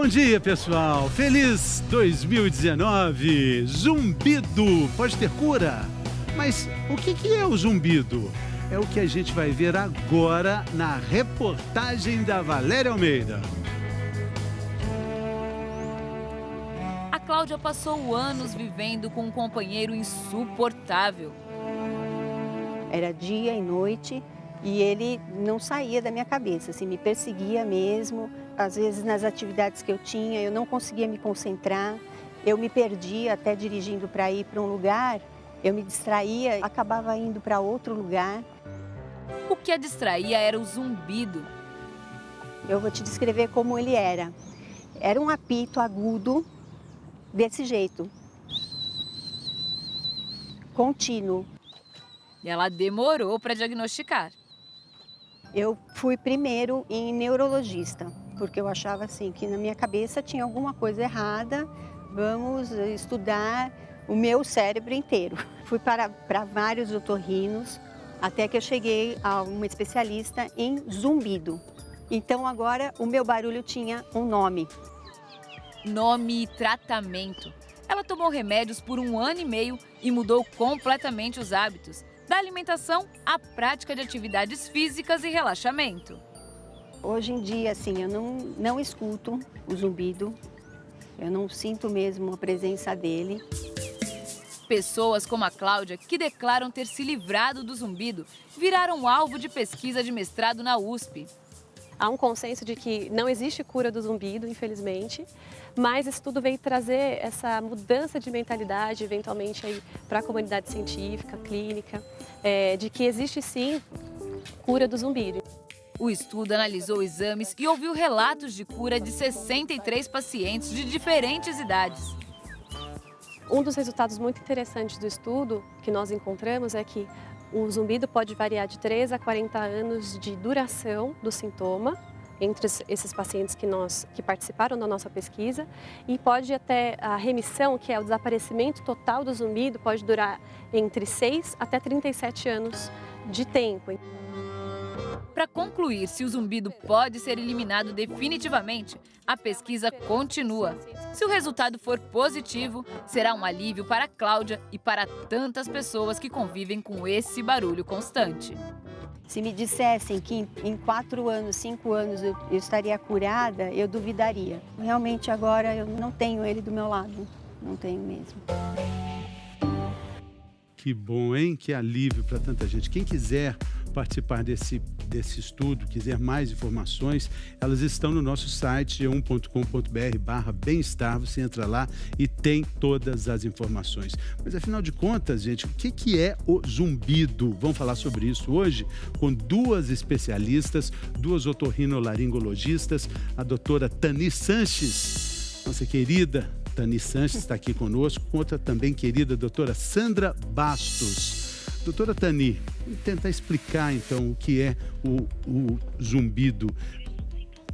dia, pessoal! Feliz 2019! Zumbido pode ter cura? Mas o que é o zumbido? É o que a gente vai ver agora na reportagem da Valéria Almeida. A Cláudia passou anos vivendo com um companheiro insuportável. Era dia e noite e ele não saía da minha cabeça, assim, me perseguia mesmo. Às vezes nas atividades que eu tinha, eu não conseguia me concentrar, eu me perdia até dirigindo para ir para um lugar, eu me distraía, acabava indo para outro lugar. O que a distraía era o zumbido. Eu vou te descrever como ele era. Era um apito agudo, desse jeito, contínuo. E ela demorou para diagnosticar. Eu fui primeiro em neurologista, porque eu achava assim que na minha cabeça tinha alguma coisa errada, vamos estudar o meu cérebro inteiro. Fui para vários otorrinos, até que eu cheguei a uma especialista em zumbido. Então agora o meu barulho tinha um nome. Nome e tratamento. Ela tomou remédios por 1 ano e meio e mudou completamente os hábitos, da alimentação à prática de atividades físicas e relaxamento. Hoje em dia, assim, eu não escuto o zumbido, eu não sinto mesmo a presença dele. Pessoas como a Cláudia, que declaram ter se livrado do zumbido, viraram alvo de pesquisa de mestrado na USP. Há um consenso de que não existe cura do zumbido, infelizmente, mas esse estudo veio trazer essa mudança de mentalidade, eventualmente, para a comunidade científica, clínica, de que existe sim cura do zumbido. O estudo analisou exames e ouviu relatos de cura de 63 pacientes de diferentes idades. Um dos resultados muito interessantes do estudo que nós encontramos é que o zumbido pode variar de 3 a 40 anos de duração do sintoma entre esses pacientes que participaram da nossa pesquisa, e pode até a remissão, que é o desaparecimento total do zumbido, pode durar entre 6 até 37 anos de tempo. Para concluir se o zumbido pode ser eliminado definitivamente, a pesquisa continua. Se o resultado for positivo, será um alívio para a Cláudia e para tantas pessoas que convivem com esse barulho constante. Se me dissessem que em 4 anos, 5 anos eu estaria curada, eu duvidaria. Realmente agora eu não tenho ele do meu lado, não tenho mesmo. Que bom, hein? Que alívio para tanta gente. Quem quiser participar desse estudo, quiser mais informações, elas estão no nosso site g1.com.br/bem-estar. Você entra lá e tem todas as informações. Mas afinal de contas, gente, o que é o zumbido? Vamos falar sobre isso hoje com 2 especialistas, 2 otorrinolaringologistas, a doutora Tani Sanches, nossa querida Tani Sanches está aqui conosco, com outra também querida doutora Sandra Bastos. Doutora Tani, vamos tentar explicar então o que é o zumbido.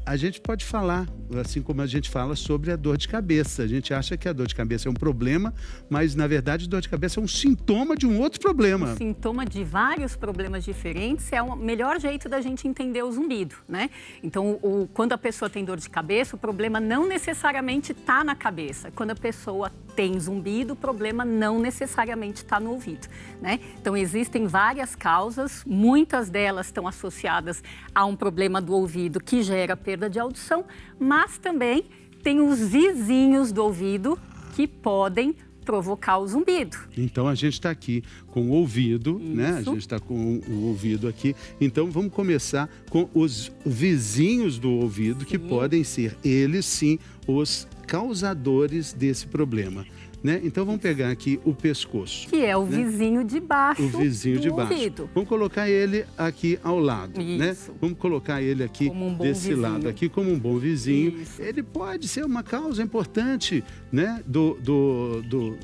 A gente pode falar, assim como a gente fala sobre a dor de cabeça. A gente acha que a dor de cabeça é um problema, mas na verdade a dor de cabeça é um sintoma de um outro problema. Um sintoma de vários problemas diferentes é o melhor jeito da gente entender o zumbido, né? Então, quando a pessoa tem dor de cabeça, o problema não necessariamente está na cabeça. Quando a pessoa tem zumbido, o problema não necessariamente está no ouvido, né? Então, existem várias causas, muitas delas estão associadas a um problema do ouvido que gera perda de audição, mas também tem os vizinhos do ouvido que podem provocar o zumbido. Então, a gente está aqui com o ouvido, né? A gente está com o ouvido aqui. Então, vamos começar com os vizinhos do ouvido, que podem ser, eles sim, os causadores desse problema, né? Então, vamos pegar aqui o pescoço. Que é o vizinho de baixo o vizinho de baixo. Ouvido. Vamos colocar ele aqui ao lado, Isso. né? Vamos colocar ele aqui desse lado aqui como um bom vizinho. Isso. Ele pode ser uma causa importante, né, do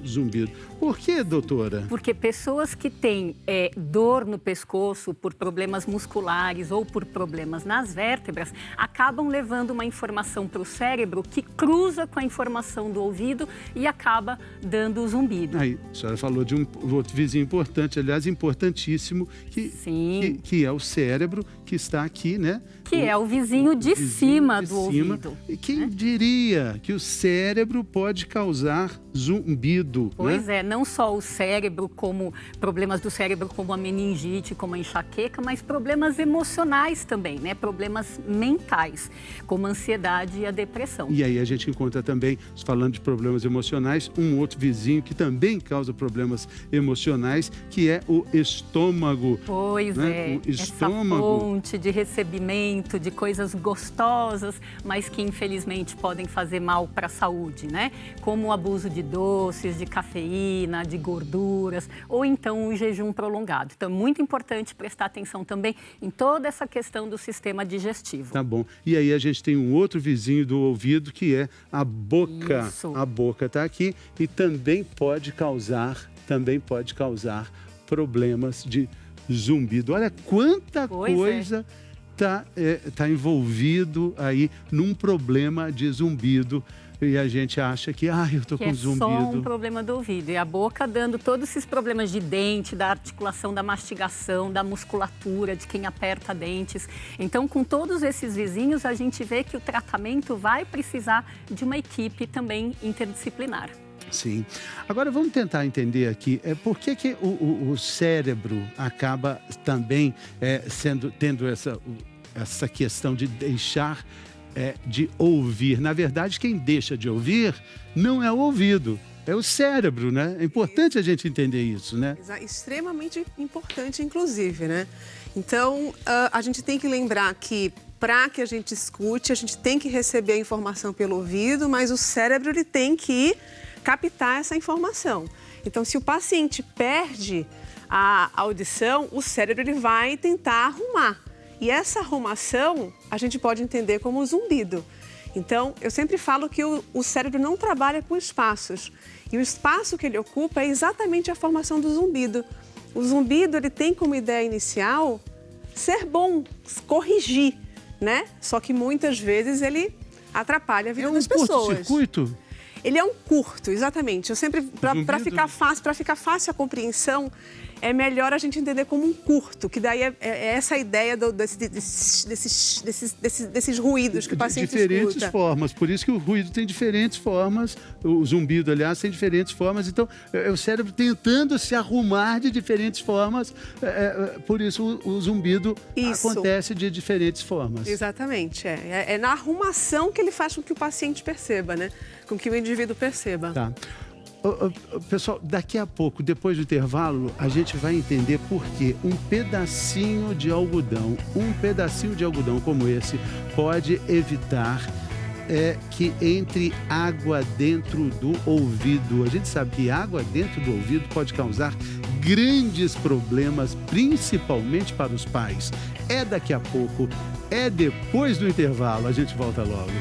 zumbido. Por quê, doutora? Porque pessoas que têm dor no pescoço por problemas musculares ou por problemas nas vértebras acabam levando uma informação para o cérebro que cruza com a informação do ouvido e acaba dando o zumbido. Aí, a senhora falou de um outro vizinho importante, aliás, importantíssimo, que é o cérebro, que está aqui, né? Que é o vizinho de cima do ouvido. E quem diria que o cérebro pode causar zumbido? Pois é, não só o cérebro, como problemas do cérebro, como a meningite, como a enxaqueca, mas problemas emocionais também, né? Problemas mentais, como a ansiedade e a depressão. E aí a gente encontra também, falando de problemas emocionais, um outro vizinho que também causa problemas emocionais, que é o estômago. Pois né? O estômago. Essa fonte de recebimento de coisas gostosas, mas que infelizmente podem fazer mal para a saúde, né? Como o abuso de doces, de cafeína, de gorduras, ou então o jejum prolongado. Então é muito importante prestar atenção também em toda essa questão do sistema digestivo. Tá bom. E aí a gente tem um outro vizinho do ouvido, que é a boca. Isso. A boca está aqui e também pode causar problemas de zumbido. Olha quanta coisa tá envolvido aí num problema de zumbido. E a gente acha que, eu tô com zumbido. É só um problema do ouvido. E a boca dando todos esses problemas de dente, da articulação, da mastigação, da musculatura, de quem aperta dentes. Então, com todos esses vizinhos, a gente vê que o tratamento vai precisar de uma equipe também interdisciplinar. Sim. Agora vamos tentar entender aqui por que o cérebro acaba também tendo essa questão de deixar de ouvir. Na verdade, quem deixa de ouvir não é o ouvido, é o cérebro, né? É importante a gente entender isso, né? Extremamente importante, inclusive, né? Então, a gente tem que lembrar que para que a gente escute, a gente tem que receber a informação pelo ouvido, mas o cérebro ele tem que captar essa informação. Então, se o paciente perde a audição, o cérebro ele vai tentar arrumar. E essa arrumação a gente pode entender como zumbido. Então, eu sempre falo que o cérebro não trabalha com espaços. E o espaço que ele ocupa é exatamente a formação do zumbido. O zumbido ele tem como ideia inicial ser bom, corrigir, né? Só que muitas vezes ele atrapalha a vida das pessoas. É um curto-circuito? Ele é um curto, exatamente. Eu sempre, para ficar fácil a compreensão, é melhor a gente entender como um curto, que daí é essa ideia desses ruídos que o paciente escuta. De diferentes formas, por isso que o ruído tem diferentes formas, o zumbido, aliás, tem diferentes formas, então é o cérebro tentando se arrumar de diferentes formas, por isso o zumbido acontece de diferentes formas. Exatamente, é na arrumação que ele faz com que o paciente perceba, né? Com que o indivíduo perceba. Tá. Pessoal, daqui a pouco, depois do intervalo, a gente vai entender por que um pedacinho de algodão como esse pode evitar que entre água dentro do ouvido. A gente sabe que água dentro do ouvido pode causar grandes problemas, principalmente para os pais. É daqui a pouco, é depois do intervalo. A gente volta logo.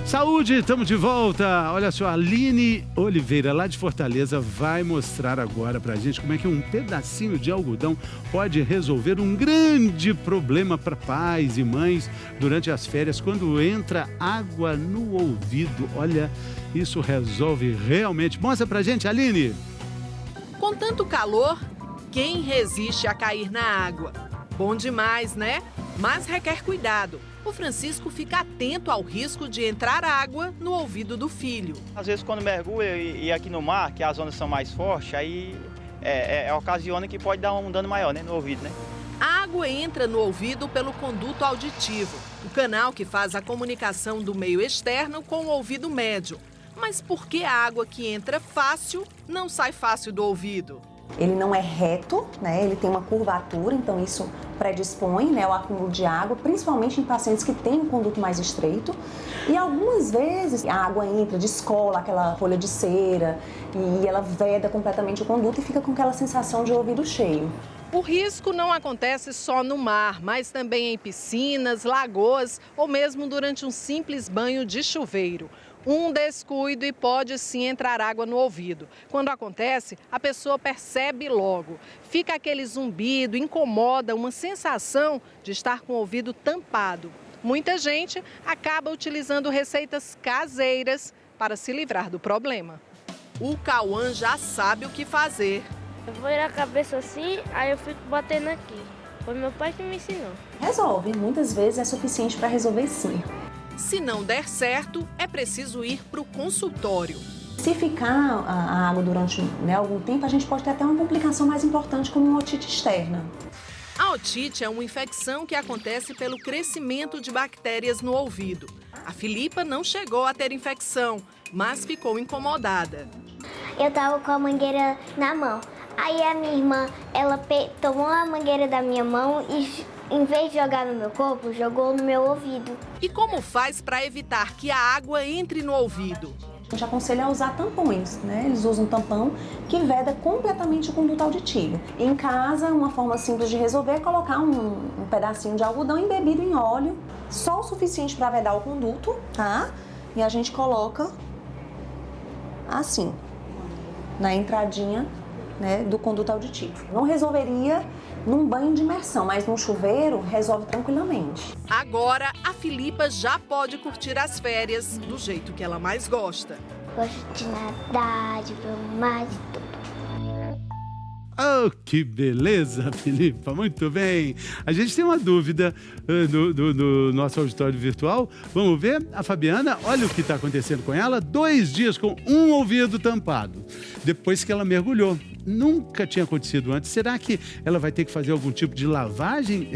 Saúde, estamos de volta. Olha só, a Aline Oliveira, lá de Fortaleza, vai mostrar agora pra gente como é que um pedacinho de algodão pode resolver um grande problema para pais e mães durante as férias, quando entra água no ouvido. Olha, isso resolve realmente. Mostra pra gente, Aline. Com tanto calor, quem resiste a cair na água? Bom demais, né? Mas requer cuidado. O Francisco fica atento ao risco de entrar água no ouvido do filho. Às vezes, quando mergulha e aqui no mar, que as ondas são mais fortes, aí ocasiona que pode dar um dano maior, né, no ouvido, né? A água entra no ouvido pelo conduto auditivo, o canal que faz a comunicação do meio externo com o ouvido médio. Mas por que a água que entra fácil não sai fácil do ouvido? Ele não é reto, né? Ele tem uma curvatura, então isso predispõe, né, o acúmulo de água, principalmente em pacientes que têm um conduto mais estreito. E algumas vezes a água entra, descola aquela folha de cera e ela veda completamente o conduto e fica com aquela sensação de ouvido cheio. O risco não acontece só no mar, mas também em piscinas, lagoas ou mesmo durante um simples banho de chuveiro. Um descuido e pode sim entrar água no ouvido. Quando acontece, a pessoa percebe logo. Fica aquele zumbido, incomoda, uma sensação de estar com o ouvido tampado. Muita gente acaba utilizando receitas caseiras para se livrar do problema. O Cauã já sabe o que fazer. Eu vou ir a cabeça assim, aí eu fico batendo aqui. Foi meu pai que me ensinou. Resolve, muitas vezes é suficiente para resolver sim. Se não der certo, é preciso ir para o consultório. Se ficar a água durante algum tempo, a gente pode ter até uma complicação mais importante, como uma otite externa. A otite é uma infecção que acontece pelo crescimento de bactérias no ouvido. A Filipa não chegou a ter infecção, mas ficou incomodada. Eu tava com a mangueira na mão. Aí a minha irmã, ela tomou a mangueira da minha mão e, em vez de jogar no meu corpo, jogou no meu ouvido. E como faz para evitar que a água entre no ouvido? A gente aconselha a usar tampões, né? Eles usam um tampão que veda completamente o conduto auditivo. Em casa, uma forma simples de resolver é colocar um pedacinho de algodão embebido em óleo, só o suficiente para vedar o conduto, tá? E a gente coloca assim, na entradinha, né, do conduto auditivo. Não resolveria num banho de imersão, mas num chuveiro resolve tranquilamente. Agora, a Filipa já pode curtir as férias do jeito que ela mais gosta. Gosto de nadar, de ver o mar, de tudo. Oh, que beleza, Filipa, muito bem. A gente tem uma dúvida no nosso auditório virtual. Vamos ver? A Fabiana, olha o que está acontecendo com ela. 2 dias com um ouvido tampado, depois que ela mergulhou. Nunca tinha acontecido antes. Será que ela vai ter que fazer algum tipo de lavagem,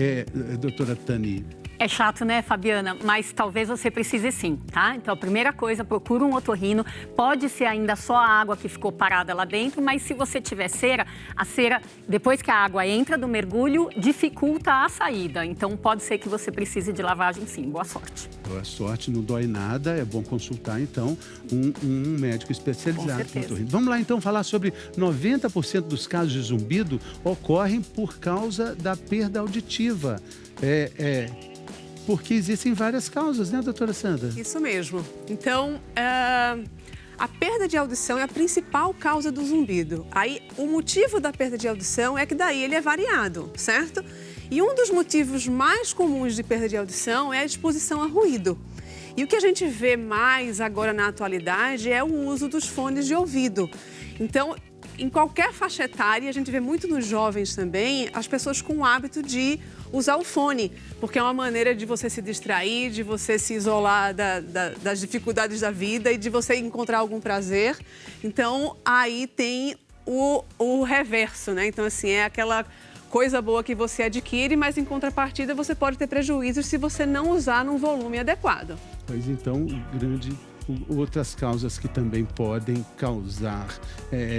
doutora Tani? É chato, né, Fabiana? Mas talvez você precise sim, tá? Então, a primeira coisa, procura um otorrino. Pode ser ainda só a água que ficou parada lá dentro, mas se você tiver cera, a cera, depois que a água entra do mergulho, dificulta a saída. Então, pode ser que você precise de lavagem sim. Boa sorte. Boa sorte, não dói nada. É bom consultar, então, um médico especializado. Com certeza. Vamos lá, então, falar sobre 90% dos casos de zumbido ocorrem por causa da perda auditiva. Porque existem várias causas, né, doutora Sandra? Isso mesmo. Então, a perda de audição é a principal causa do zumbido. Aí, o motivo da perda de audição é que daí ele é variado, certo? E um dos motivos mais comuns de perda de audição é a exposição a ruído. E o que a gente vê mais agora na atualidade é o uso dos fones de ouvido. Então, em qualquer faixa etária, a gente vê muito nos jovens também, as pessoas com o hábito de usar o fone, porque é uma maneira de você se distrair, de você se isolar das dificuldades da vida e de você encontrar algum prazer. Então, aí tem o reverso, né? Então, assim, é aquela coisa boa que você adquire, mas em contrapartida você pode ter prejuízos se você não usar num volume adequado. Pois então, outras causas que também podem causar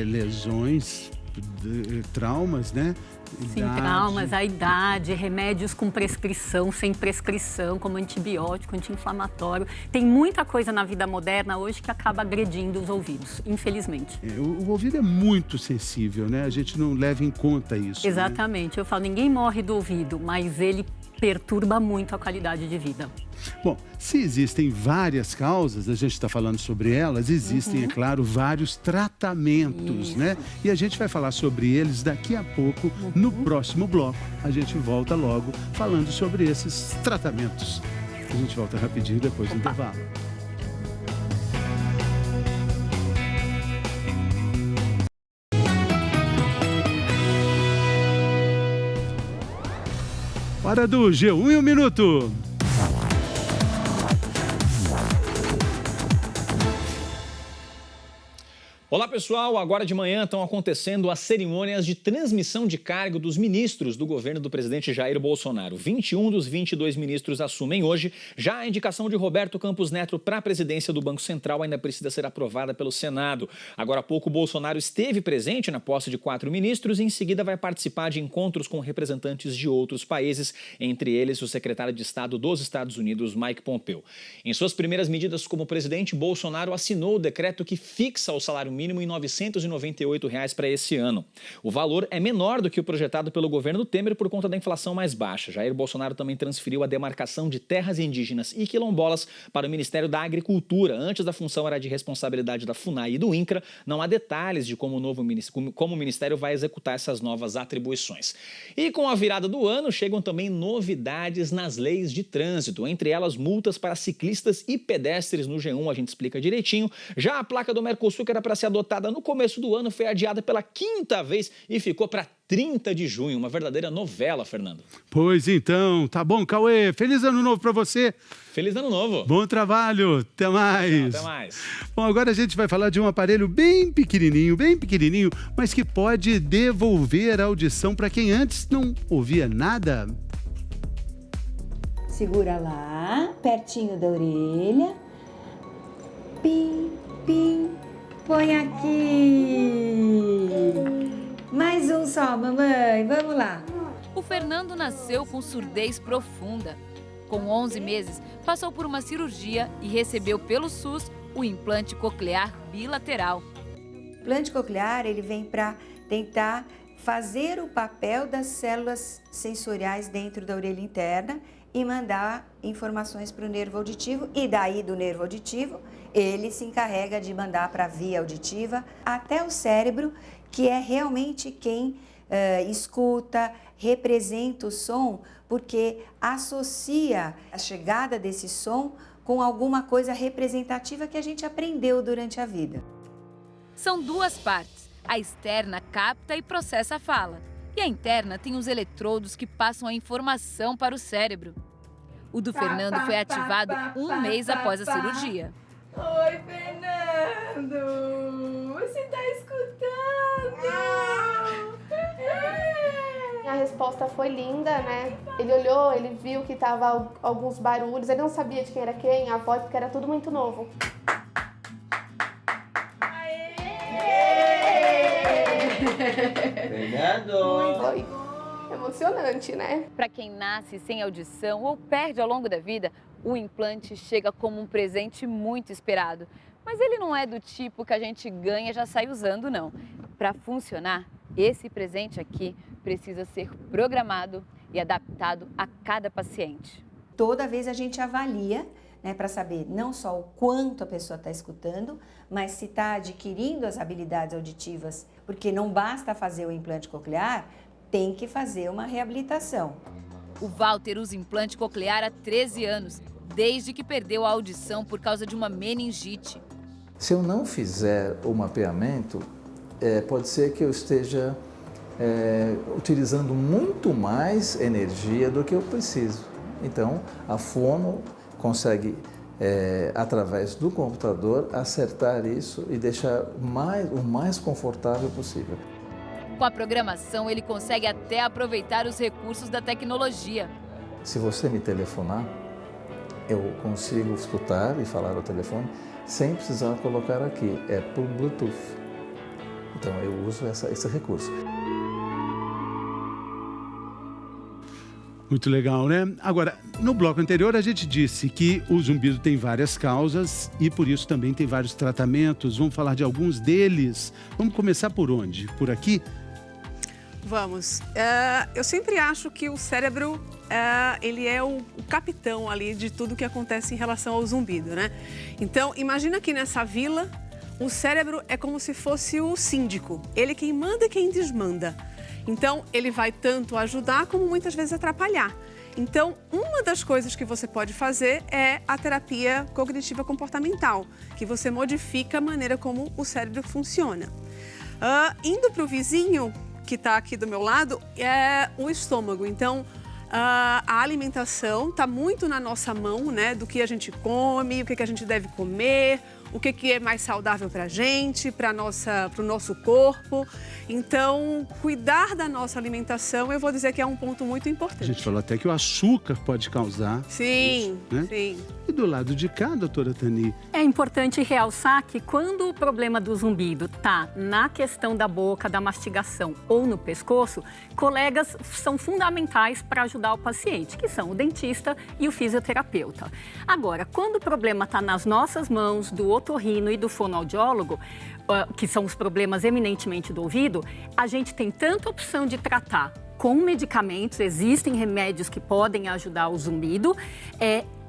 lesões, traumas, né? Sim, traumas, a idade, remédios com prescrição, sem prescrição, como antibiótico, anti-inflamatório. Tem muita coisa na vida moderna hoje que acaba agredindo os ouvidos, infelizmente. O ouvido é muito sensível, né? A gente não leva em conta isso. Exatamente. Né? Eu falo, ninguém morre do ouvido, mas ele perturba muito a qualidade de vida. Bom, se existem várias causas, a gente está falando sobre elas, existem, é claro, vários tratamentos, né? E a gente vai falar sobre eles daqui a pouco, no próximo bloco. A gente volta logo falando sobre esses tratamentos. A gente volta rapidinho depois do intervalo. Hora do G1 em 1 minuto. Olá pessoal, agora de manhã estão acontecendo as cerimônias de transmissão de cargo dos ministros do governo do presidente Jair Bolsonaro. 21 dos 22 ministros assumem hoje. Já a indicação de Roberto Campos Neto para a presidência do Banco Central ainda precisa ser aprovada pelo Senado. Agora há pouco, Bolsonaro esteve presente na posse de 4 ministros e em seguida vai participar de encontros com representantes de outros países, entre eles o secretário de Estado dos Estados Unidos, Mike Pompeo. Em suas primeiras medidas como presidente, Bolsonaro assinou o decreto que fixa o salário mínimo mínimo em R$ 998 para esse ano. O valor é menor do que o projetado pelo governo Temer por conta da inflação mais baixa. Jair Bolsonaro também transferiu a demarcação de terras indígenas e quilombolas para o Ministério da Agricultura. Antes, a função era de responsabilidade da FUNAI e do INCRA. Não há detalhes de como o Ministério vai executar essas novas atribuições. E com a virada do ano, chegam também novidades nas leis de trânsito, entre elas multas para ciclistas e pedestres. No G1 a gente explica direitinho. Já a placa do Mercosul, que era para ser adotada no começo do ano, foi adiada pela 5ª vez e ficou para 30 de junho. Uma verdadeira novela, Fernando. Pois então, tá bom, Cauê. Feliz ano novo para você. Feliz ano novo. Bom trabalho. Até mais. Até mais. Bom, agora a gente vai falar de um aparelho bem pequenininho, mas que pode devolver a audição para quem antes não ouvia nada. Segura lá, pertinho da orelha. Pim, pim. Põe aqui. Mais um só, mamãe. Vamos lá. O Fernando nasceu com surdez profunda. Com 11 meses, passou por uma cirurgia e recebeu pelo SUS o implante coclear bilateral. O implante coclear, ele vem para tentar fazer o papel das células sensoriais dentro da orelha interna e mandar informações para o nervo auditivo, e daí do nervo auditivo ele se encarrega de mandar para a via auditiva até o cérebro, que é realmente quem escuta, representa o som, porque associa a chegada desse som com alguma coisa representativa que a gente aprendeu durante a vida. São duas partes. A externa capta e processa a fala. E a interna tem os eletrodos que passam a informação para o cérebro. O do Fernando foi ativado um mês após a cirurgia. Oi, Fernando! Você está escutando? A resposta foi linda, né? Ele olhou, ele viu que tava alguns barulhos, ele não sabia de quem era quem, a voz, porque era tudo muito novo. Fernando! Foi emocionante, né? Para quem nasce sem audição ou perde ao longo da vida, o implante chega como um presente muito esperado. Mas ele não é do tipo que a gente ganha e já sai usando, não. Para funcionar, esse presente aqui precisa ser programado e adaptado a cada paciente. Toda vez a gente avalia, né, para saber não só o quanto a pessoa está escutando, mas se está adquirindo as habilidades auditivas, porque não basta fazer o implante coclear, tem que fazer uma reabilitação. O Walter usa implante coclear há 13 anos, desde que perdeu a audição por causa de uma meningite. Se eu não fizer o mapeamento, pode ser que eu esteja utilizando muito mais energia do que eu preciso. Então, a fono consegue, através do computador, acertar isso e deixar o mais confortável possível. Com a programação, ele consegue até aproveitar os recursos da tecnologia. Se você me telefonar, eu consigo escutar e falar ao telefone sem precisar colocar aqui, é por Bluetooth. Então eu uso esse recurso. Muito legal, né? Agora, no bloco anterior a gente disse que o zumbido tem várias causas e por isso também tem vários tratamentos. Vamos falar de alguns deles. Vamos começar por onde? Por aqui? Vamos. Eu sempre acho que o cérebro, ele é o capitão ali de tudo que acontece em relação ao zumbido, né? Então, imagina que nessa vila, o cérebro é como se fosse o síndico. Ele quem manda e quem desmanda. Então, ele vai tanto ajudar como muitas vezes atrapalhar. Então, uma das coisas que você pode fazer é a terapia cognitiva comportamental, que você modifica a maneira como o cérebro funciona. Indo para o vizinho, que está aqui do meu lado, é o estômago. Então, a alimentação está muito na nossa mão, né? Do que a gente come, o que a gente deve comer, o que é mais saudável para a gente, para o nosso corpo. Então, cuidar da nossa alimentação, eu vou dizer que é um ponto muito importante. A gente falou até que o açúcar pode causar. Sim, isso, né? Sim. E do lado de cá, doutora Tani? É importante realçar que quando o problema do zumbido está na questão da boca, da mastigação ou no pescoço, colegas são fundamentais para ajudar o paciente, que são o dentista e o fisioterapeuta. Agora, quando o problema está nas nossas mãos, do outro otorrino e do fonoaudiólogo, que são os problemas eminentemente do ouvido, a gente tem tanta opção de tratar com medicamentos, existem remédios que podem ajudar o zumbido,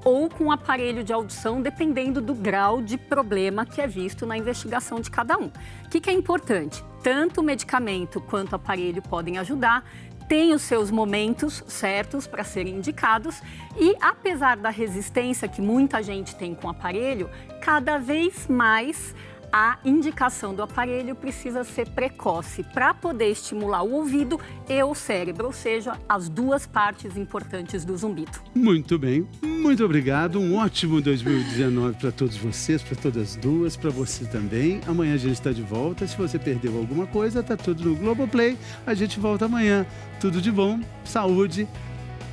ou com aparelho de audição, dependendo do grau de problema que é visto na investigação de cada um. O que é importante? Tanto o medicamento quanto o aparelho podem ajudar, tem os seus momentos certos para serem indicados e, apesar da resistência que muita gente tem com o aparelho, cada vez mais a indicação do aparelho precisa ser precoce para poder estimular o ouvido e o cérebro, ou seja, as duas partes importantes do zumbido. Muito bem, muito obrigado. Um ótimo 2019 para todos vocês, para todas as duas, para você também. Amanhã a gente está de volta. Se você perdeu alguma coisa, está tudo no Globoplay. A gente volta amanhã. Tudo de bom, saúde.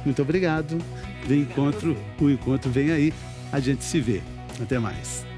Muito obrigado. O encontro vem aí. A gente se vê. Até mais.